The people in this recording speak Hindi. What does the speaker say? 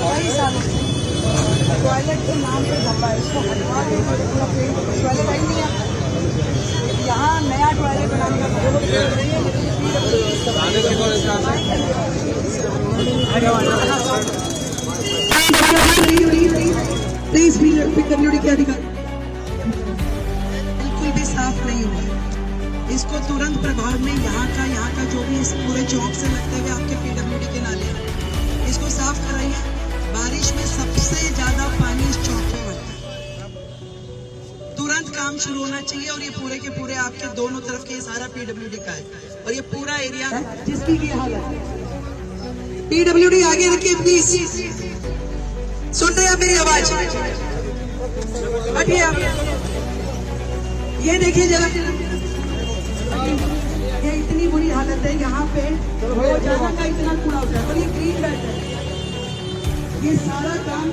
कई सालों से टॉयलेट के नाम पे धब्बा है, इसको हटवा के पूरा पेंट, टॉयलेट आई नहीं है यहाँ, नया टॉयलेट बनाने का प्लीज PWD के अधिकारी बिल्कुल भी साफ नहीं हुआ है। इसको तुरंत प्रभाव में यहाँ का जो भी इस पूरे चौक से लगते हुए आपके PWD के नाले हैं, इसको साफ कराइए। बारिश में सबसे ज्यादा पानी इस चौक पे बढ़ता है, तुरंत काम शुरू होना चाहिए। और ये पूरे के पूरे आपके दोनों तरफ के सारा PWD का है और ये पूरा एरिया जिसकी की हालत PWD आगे रखिए प्लीज। सुन रहे हैं मेरी आवाज? हटिए आप, ये देखिए जरा, ये इतनी बुरी हालत है यहाँ पे, रोजाना का इतना कूड़ा होता है और ये ग्रीन बेल्ट है, ये सारा काम